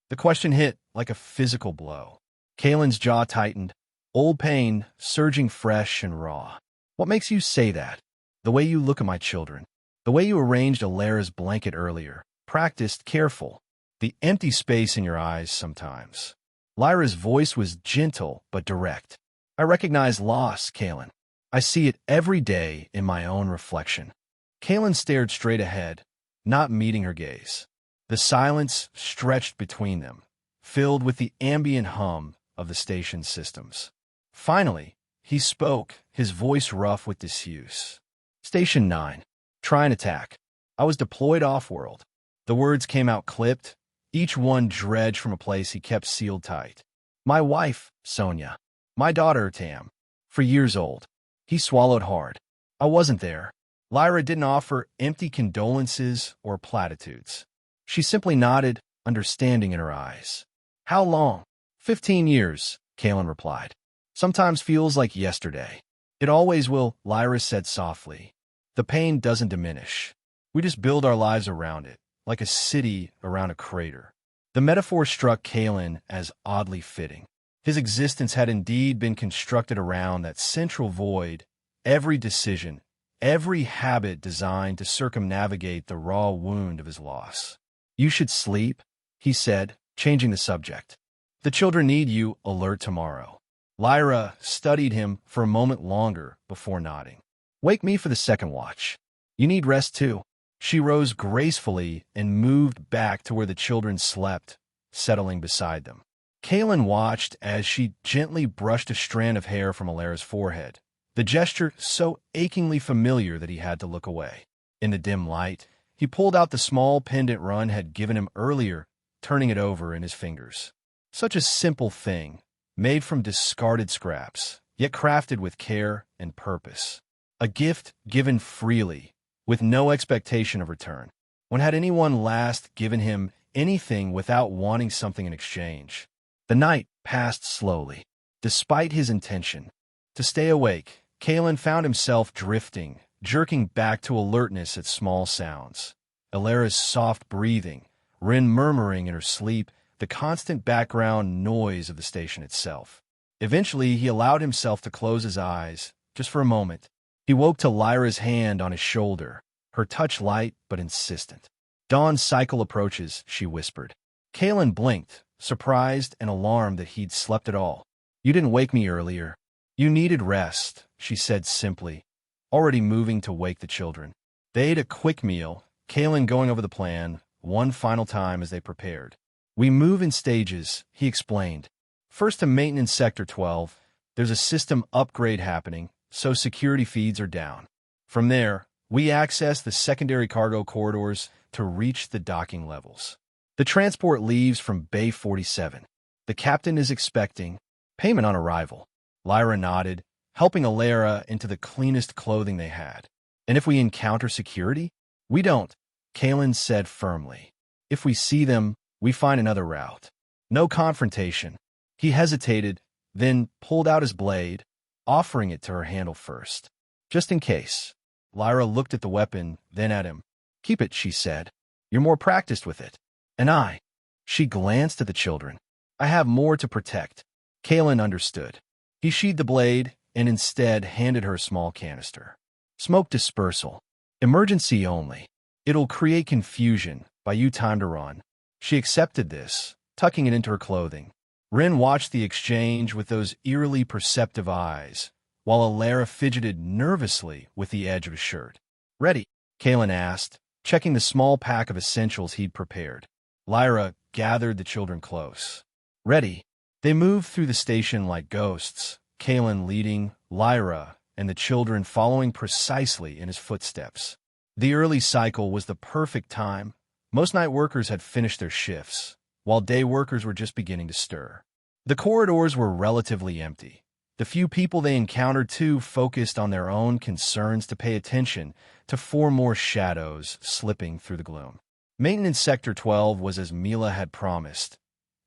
A: The question hit like a physical blow. Kalen's jaw tightened, old pain surging fresh and raw. "What makes you say that?" "The way you look at my children. The way you arranged Alara's blanket earlier. Practiced, careful. The empty space in your eyes sometimes." Lyra's voice was gentle but direct. "I recognize loss, Kalen. I see it every day in my own reflection." Kalen stared straight ahead, not meeting her gaze. The silence stretched between them, filled with the ambient hum of the station's systems. Finally, he spoke, his voice rough with disuse. "Station 9. Try and attack. I was deployed off-world." The words came out clipped, each one dredged from a place he kept sealed tight. "My wife, Sonia. My daughter, Tam. For years old." He swallowed hard. "I wasn't there." Lyra didn't offer empty condolences or platitudes. She simply nodded, understanding in her eyes. "How long?" 15 years, Kalen replied. "Sometimes feels like yesterday." "It always will," Lyra said softly. "The pain doesn't diminish. We just build our lives around it, like a city around a crater." The metaphor struck Kalen as oddly fitting. His existence had indeed been constructed around that central void, every decision, every habit designed to circumnavigate the raw wound of his loss. "You should sleep," he said, changing the subject. "The children need you alert tomorrow." Lyra studied him for a moment longer before nodding. "Wake me for the second watch. You need rest too." She rose gracefully and moved back to where the children slept, settling beside them. Kalen watched as she gently brushed a strand of hair from Alara's forehead, the gesture so achingly familiar that he had to look away. In the dim light, he pulled out the small pendant Run had given him earlier, turning it over in his fingers. Such a simple thing, made from discarded scraps, yet crafted with care and purpose. A gift given freely, with no expectation of return. When had anyone last given him anything without wanting something in exchange? The night passed slowly, despite his intention to stay awake. Kalen found himself drifting, jerking back to alertness at small sounds. Alara's soft breathing, Rin murmuring in her sleep, the constant background noise of the station itself. Eventually, he allowed himself to close his eyes, just for a moment. He woke to Lyra's hand on his shoulder, her touch light but insistent. "Dawn's cycle approaches," she whispered. Kalen blinked, surprised and alarmed that he'd slept at all. "You didn't wake me earlier." "You needed rest," she said simply, already moving to wake the children. They ate a quick meal, Kalen going over the plan one final time as they prepared. "We move in stages," he explained. "First to Maintenance Sector 12, there's a system upgrade happening, so security feeds are down. From there, we access the secondary cargo corridors to reach the docking levels. The transport leaves from Bay 47. The captain is expecting payment on arrival." Lyra nodded, helping Alara into the cleanest clothing they had. "And if we encounter security?" "We don't," Kalen said firmly. "If we see them, we find another route. No confrontation." He hesitated, then pulled out his blade, offering it to her handle first. "Just in case." Lyra looked at the weapon, then at him. "Keep it," she said. "You're more practiced with it." "And I?" She glanced at the children. "I have more to protect." Kalen understood. He sheathed the blade and instead handed her a small canister. "Smoke dispersal. Emergency only. It'll create confusion, buy you time to run." She accepted this, tucking it into her clothing. Rin watched the exchange with those eerily perceptive eyes, while Alara fidgeted nervously with the edge of his shirt. "Ready?" Kalen asked, checking the small pack of essentials he'd prepared. Lyra gathered the children close. "Ready?" They moved through the station like ghosts, Kalen leading, Lyra and the children following precisely in his footsteps. The early cycle was the perfect time. Most night workers had finished their shifts, while day workers were just beginning to stir. The corridors were relatively empty. The few people they encountered, too, focused on their own concerns to pay attention to four more shadows slipping through the gloom. Maintenance Sector 12 was as Mila had promised.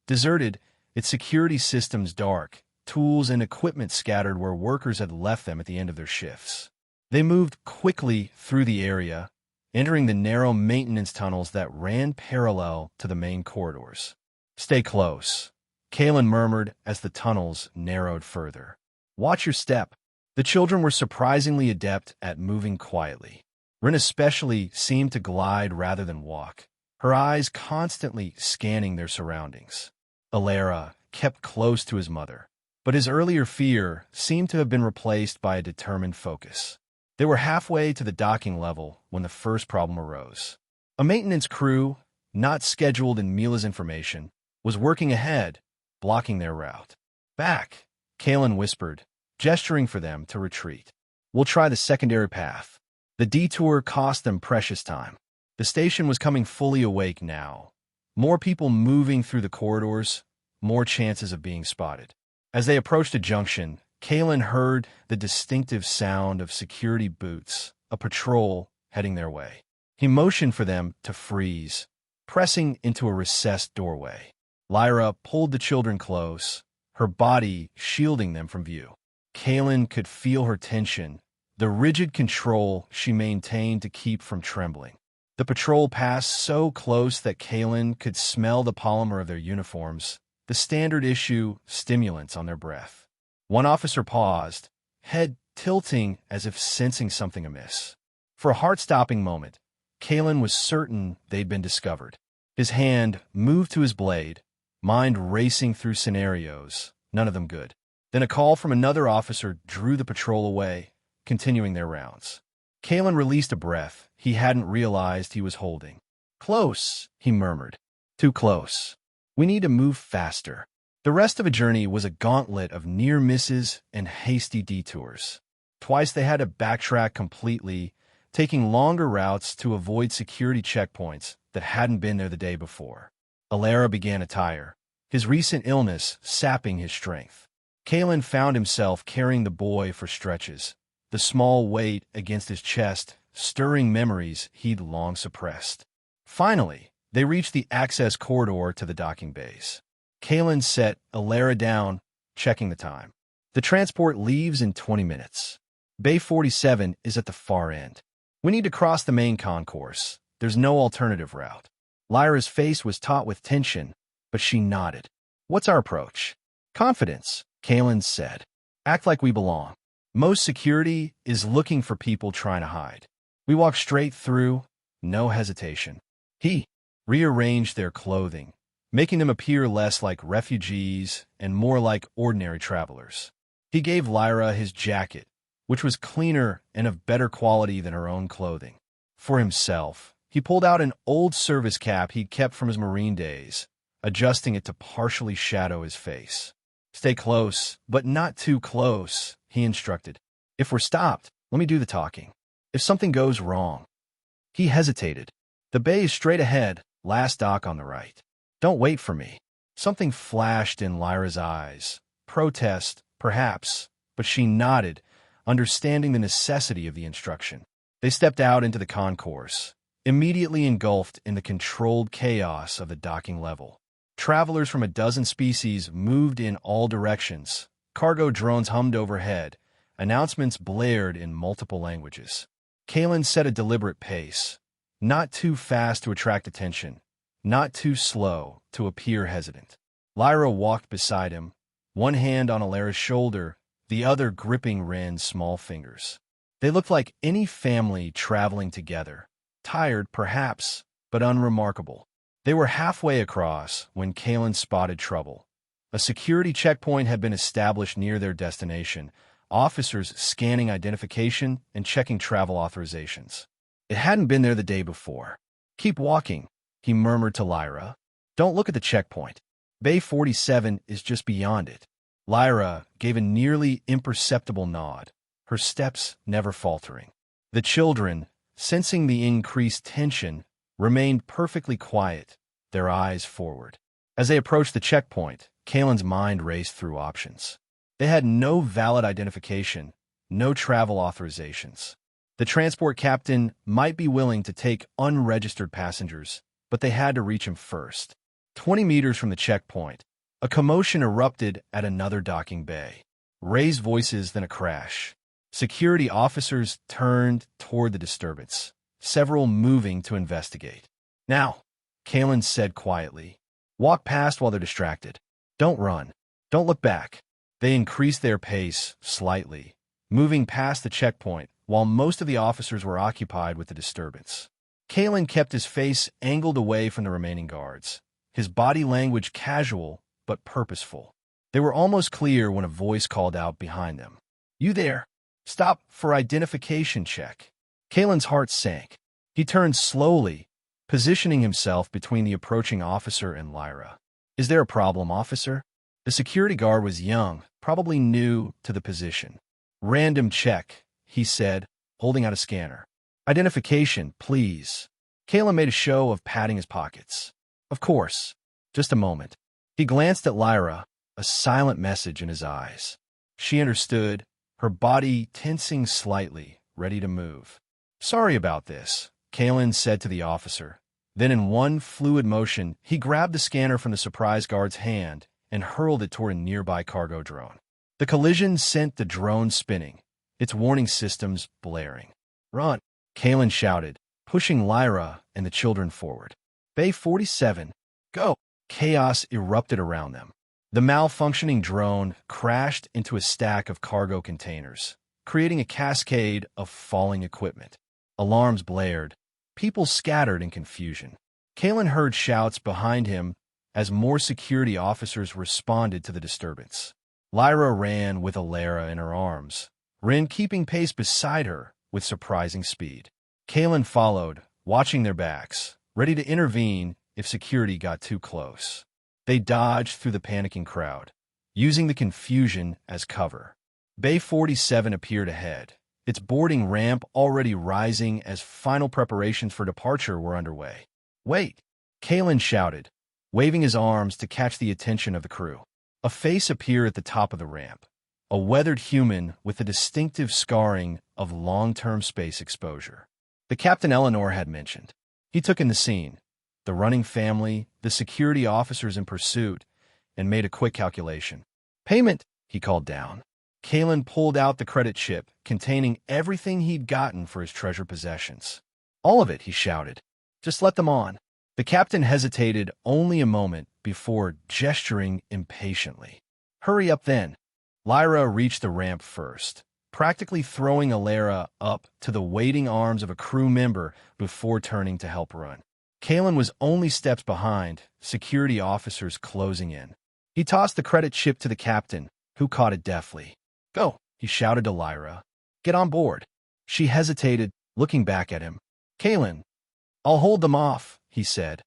A: Deserted, its security systems dark, tools and equipment scattered where workers had left them at the end of their shifts. They moved quickly through the area, entering the narrow maintenance tunnels that ran parallel to the main corridors. "Stay close," Kalen murmured as the tunnels narrowed further. "Watch your step." The children were surprisingly adept at moving quietly. Rin especially seemed to glide rather than walk, her eyes constantly scanning their surroundings. Alara kept close to his mother, but his earlier fear seemed to have been replaced by a determined focus. They were halfway to the docking level when the first problem arose. A maintenance crew, not scheduled in Mila's information, was working ahead, blocking their route. "Back," Kalen whispered, gesturing for them to retreat. "We'll try the secondary path." The detour cost them precious time. The station was coming fully awake now. More people moving through the corridors, more chances of being spotted. As they approached a junction, Kalen heard the distinctive sound of security boots, a patrol heading their way. He motioned for them to freeze, pressing into a recessed doorway. Lyra pulled the children close, her body shielding them from view. Kalen could feel her tension, the rigid control she maintained to keep from trembling. The patrol passed so close that Kalen could smell the polymer of their uniforms, the standard issue stimulants on their breath. One officer paused, head tilting as if sensing something amiss. For a heart-stopping moment, Kalen was certain they'd been discovered. His hand moved to his blade, mind racing through scenarios, none of them good. Then a call from another officer drew the patrol away, continuing their rounds. Kalen released a breath he hadn't realized he was holding. "Close," he murmured. "Too close. We need to move faster." The rest of the journey was a gauntlet of near misses and hasty detours. Twice they had to backtrack completely, taking longer routes to avoid security checkpoints that hadn't been there the day before. Alara began to tire, his recent illness sapping his strength. Kalen found himself carrying the boy for stretches, the small weight against his chest stirring memories he'd long suppressed. Finally, they reached the access corridor to the docking bays. Kalen set Alara down, checking the time. "The transport leaves in 20 minutes. Bay 47 is at the far end. We need to cross the main concourse. There's no alternative route." Lyra's face was taut with tension, but she nodded. "What's our approach?" "Confidence," Kalen said. "Act like we belong. Most security is looking for people trying to hide. We walk straight through, no hesitation." He rearranged their clothing, making them appear less like refugees and more like ordinary travelers. He gave Lyra his jacket, which was cleaner and of better quality than her own clothing. For himself, he pulled out an old service cap he'd kept from his Marine days, adjusting it to partially shadow his face. "Stay close, but not too close," he instructed. "If we're stopped, let me do the talking. If something goes wrong." He hesitated. "The bay is straight ahead, last dock on the right." "Don't wait for me." Something flashed in Lyra's eyes. Protest, perhaps, but she nodded, understanding the necessity of the instruction. They stepped out into the concourse, immediately engulfed in the controlled chaos of the docking level. Travelers from a dozen species moved in all directions. Cargo drones hummed overhead. Announcements blared in multiple languages. Kalen set a deliberate pace, not too fast to attract attention, not too slow to appear hesitant. Lyra walked beside him, one hand on Alara's shoulder, the other gripping Ren's small fingers. They looked like any family traveling together, tired perhaps, but unremarkable. They were halfway across when Kalen spotted trouble. A security checkpoint had been established near their destination, officers scanning identification and checking travel authorizations. It hadn't been there the day before. "Keep walking," he murmured to Lyra. "Don't look at the checkpoint. Bay 47 is just beyond it." Lyra gave a nearly imperceptible nod, her steps never faltering. The children, sensing the increased tension, remained perfectly quiet, their eyes forward. As they approached the checkpoint, Kalen's mind raced through options. They had no valid identification, no travel authorizations. The transport captain might be willing to take unregistered passengers, but they had to reach him first. 20 meters from the checkpoint, a commotion erupted at another docking bay. Raised voices, then a crash. Security officers turned toward the disturbance, several moving to investigate. "Now," Kalen said quietly, "walk past while they're distracted. Don't run. Don't look back." They increased their pace slightly, moving past the checkpoint while most of the officers were occupied with the disturbance. Kalen kept his face angled away from the remaining guards, his body language casual but purposeful. They were almost clear when a voice called out behind them. "You there? Stop for identification check." Kalen's heart sank. He turned slowly, positioning himself between the approaching officer and Lyra. "Is there a problem, officer?" The security guard was young, probably new to the position. "Random check," he said, holding out a scanner. "Identification, please." Kalen made a show of patting his pockets. "Of course. Just a moment." He glanced at Lyra, a silent message in his eyes. She understood, her body tensing slightly, ready to move. "Sorry about this," Kalen said to the officer. Then in one fluid motion, he grabbed the scanner from the surprise guard's hand and hurled it toward a nearby cargo drone. The collision sent the drone spinning, its warning systems blaring. "Run!" Kalen shouted, pushing Lyra and the children forward. "Bay 47, go!" Chaos erupted around them. The malfunctioning drone crashed into a stack of cargo containers, creating a cascade of falling equipment. Alarms blared. People scattered in confusion. Kalen heard shouts behind him as more security officers responded to the disturbance. Lyra ran with Alara in her arms, Rin keeping pace beside her with surprising speed. Kalen followed, watching their backs, ready to intervene if security got too close. They dodged through the panicking crowd, using the confusion as cover. Bay 47 appeared ahead, its boarding ramp already rising as final preparations for departure were underway. "Wait!" Kalen shouted, waving his arms to catch the attention of the crew. A face appeared at the top of the ramp, a weathered human with the distinctive scarring of long-term space exposure. The Captain Eleanor had mentioned. He took in the scene, the running family, the security officers in pursuit, and made a quick calculation. "Payment," he called down. Kalen pulled out the credit chip containing everything he'd gotten for his treasured possessions. "All of it," he shouted. "Just let them on." The captain hesitated only a moment before gesturing impatiently. "Hurry up then." Lyra reached the ramp first, practically throwing Alara up to the waiting arms of a crew member before turning to help run. Kalen was only steps behind, security officers closing in. He tossed the credit chip to the captain, who caught it deftly. "Go," he shouted to Lyra. "Get on board." She hesitated, looking back at him. "Kalen, I'll hold them off," he said,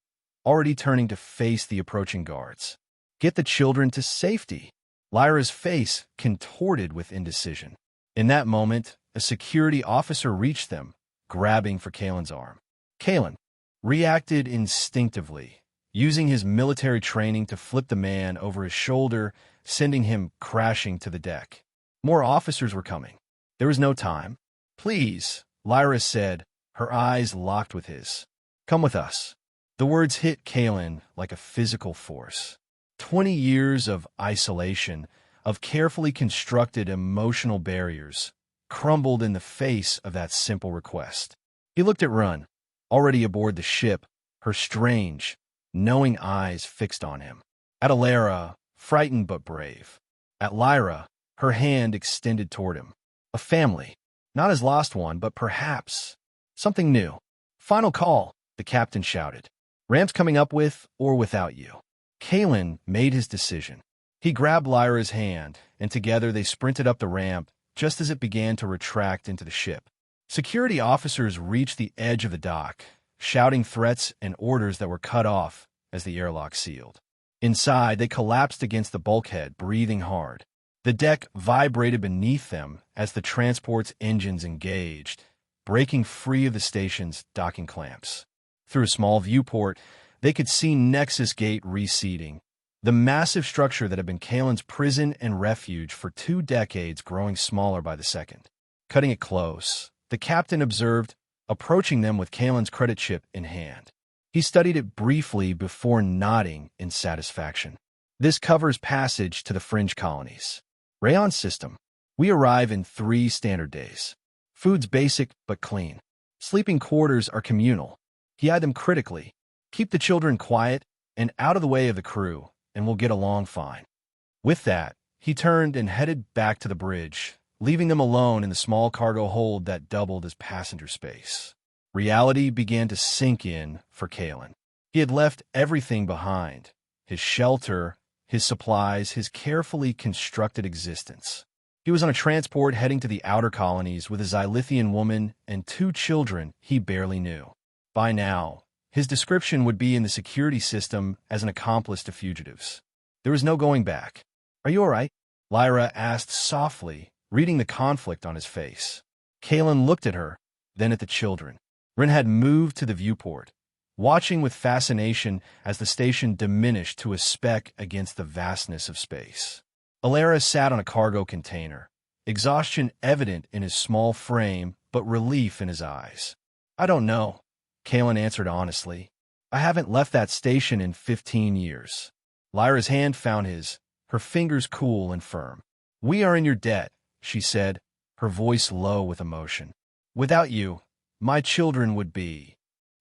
A: already turning to face the approaching guards. "Get the children to safety." Lyra's face contorted with indecision. In that moment, a security officer reached them, grabbing for Kalen's arm. Kalen reacted instinctively, using his military training to flip the man over his shoulder, sending him crashing to the deck. More officers were coming. There was no time. "Please," Lyra said, her eyes locked with his. "Come with us." The words hit Kalen like a physical force. 20 years of isolation, of carefully constructed emotional barriers, crumbled in the face of that simple request. He looked at Run, already aboard the ship, her strange, knowing eyes fixed on him. At Alara, frightened but brave. At Lyra, her hand extended toward him. A family. Not his lost one, but perhaps something new. "Final call," the captain shouted. "Ramp's coming up with or without you." Kalen made his decision. He grabbed Lyra's hand, and together they sprinted up the ramp, just as it began to retract into the ship. Security officers reached the edge of the dock, shouting threats and orders that were cut off as the airlock sealed. Inside, they collapsed against the bulkhead, breathing hard. The deck vibrated beneath them as the transport's engines engaged, breaking free of the station's docking clamps. Through a small viewport, they could see Nexus Gate receding, the massive structure that had been Kalen's prison and refuge for 2 decades growing smaller by the second. Cutting it close, the captain observed, approaching them with Kalen's credit chip in hand. He studied it briefly before nodding in satisfaction. This covers passage to the fringe colonies. Rayon system. We arrive in 3 standard days. Food's basic but clean. Sleeping quarters are communal. He eyed them critically. Keep the children quiet and out of the way of the crew, and we'll get along fine. With that, he turned and headed back to the bridge, leaving them alone in the small cargo hold that doubled as passenger space. Reality began to sink in for Kalen. He had left everything behind: his shelter, his supplies, his carefully constructed existence. He was on a transport heading to the outer colonies with a Xylithian woman and 2 children he barely knew. By now, his description would be in the security system as an accomplice to fugitives. There was no going back. "Are you all right?" Lyra asked softly, reading the conflict on his face. Kalen looked at her, then at the children. Rin had moved to the viewport, watching with fascination as the station diminished to a speck against the vastness of space. Alara sat on a cargo container, exhaustion evident in his small frame, but relief in his eyes. "I don't know," Kalen answered honestly. "I haven't left that station in 15 years. Lyra's hand found his, her fingers cool and firm. "We are in your debt," she said, her voice low with emotion. "Without you, my children would be—"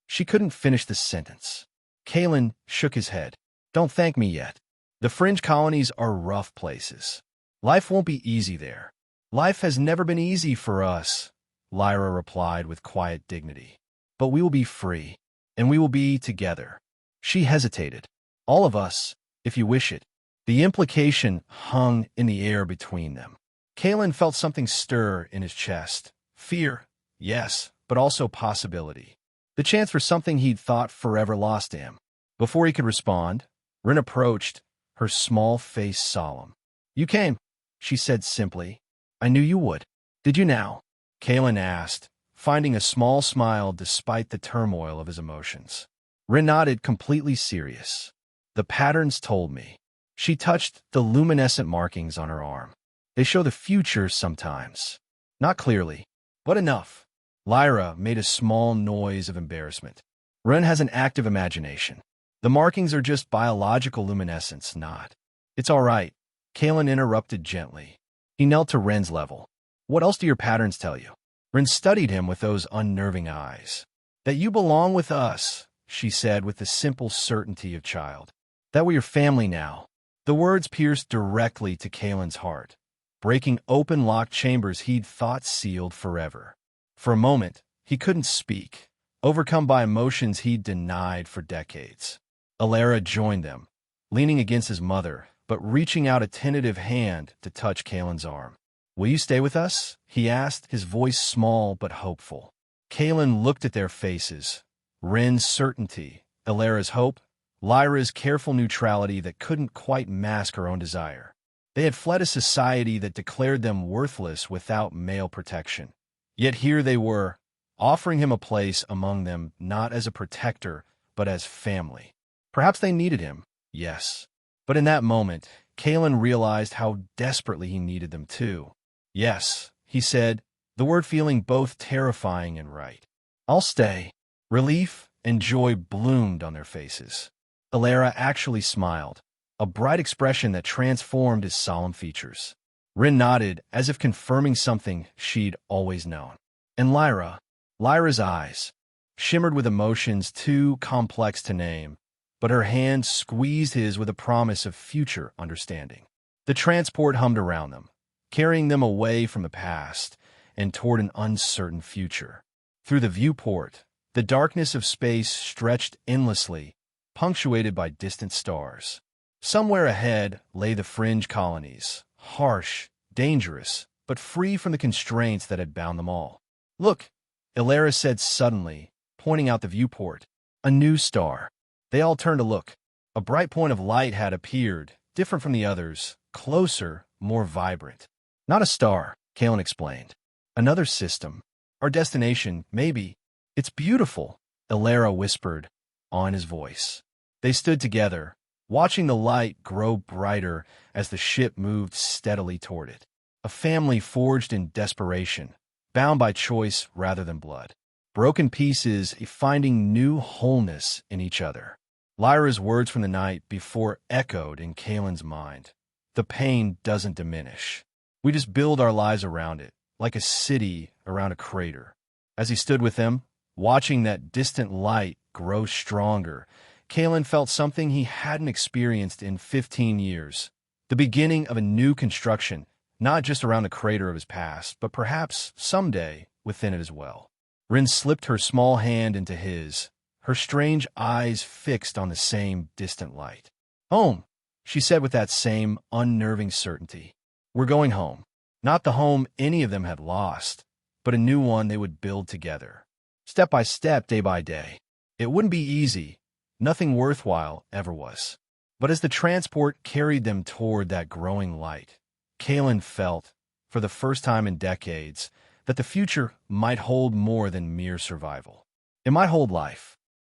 A: She couldn't finish the sentence. Kalen shook his head. "Don't thank me yet. The fringe colonies are rough places. Life won't be easy there." "Life has never been easy for us," Lyra replied with quiet dignity. "But we will be free, and we will be together." She hesitated. "All of us, if you wish it." The implication hung in the air between them. Kalen felt something stir in his chest. Fear, yes, but also possibility. The chance for something he'd thought forever lost to him. Before he could respond, Rin approached, her small face solemn. "You came," she said simply. "I knew you would." "Did you now?" Kalen asked, finding a small smile despite the turmoil of his emotions. Rin nodded, completely serious. "The patterns told me." She touched the luminescent markings on her arm. "They show the future sometimes. Not clearly, but enough." Lyra made a small noise of embarrassment. "Rin has an active imagination. The markings are just biological luminescence, not—" "It's all right," Kalen interrupted gently. He knelt to Ren's level. "What else do your patterns tell you?" Ren studied him with those unnerving eyes. "That you belong with us," she said with the simple certainty of child. "That we're your family now." The words pierced directly to Kalen's heart, breaking open locked chambers he'd thought sealed forever. For a moment, he couldn't speak, overcome by emotions he'd denied for decades. Alara joined them, leaning against his mother, but reaching out a tentative hand to touch Kalen's arm. "Will you stay with us?" he asked, his voice small but hopeful. Kalen looked at their faces. Ren's certainty, Alara's hope, Lyra's careful neutrality that couldn't quite mask her own desire. They had fled a society that declared them worthless without male protection. Yet here they were, offering him a place among them not as a protector, but as family. Perhaps they needed him, yes. But in that moment, Kalen realized how desperately he needed them too. "Yes," he said, the word feeling both terrifying and right. "I'll stay." Relief and joy bloomed on their faces. Alara actually smiled, a bright expression that transformed his solemn features. Rin nodded, as if confirming something she'd always known. And Lyra's eyes, shimmered with emotions too complex to name, but her hand squeezed his with a promise of future understanding. The transport hummed around them, carrying them away from the past and toward an uncertain future. Through the viewport, the darkness of space stretched endlessly, punctuated by distant stars. Somewhere ahead lay the fringe colonies, harsh, dangerous, but free from the constraints that had bound them all. "Look," Ilara said suddenly, pointing out the viewport. "A new star." They all turned to look. A bright point of light had appeared, different from the others, closer, more vibrant. "Not a star," Kalen explained. "Another system. Our destination, maybe." "It's beautiful," Ilara whispered, awe in his voice. They stood together, watching the light grow brighter as the ship moved steadily toward it. A family forged in desperation, bound by choice rather than blood. Broken pieces finding new wholeness in each other. Lyra's words from the night before echoed in Kalen's mind. "The pain doesn't diminish. We just build our lives around it, like a city around a crater." As he stood with them, watching that distant light grow stronger, Kalen felt something he hadn't experienced in 15 years. The beginning of a new construction, not just around the crater of his past, but perhaps someday within it as well. Rin slipped her small hand into his, her strange eyes fixed on the same distant light. "Home," she said with that same unnerving certainty. "We're going home. Not the home any of them had lost, but a new one they would build together. Step by step, day by day. It wouldn't be easy. Nothing worthwhile ever was." But as the transport carried them toward that growing light, Kalen felt, for the first time in decades, that the future might hold more than mere survival. It might hold life.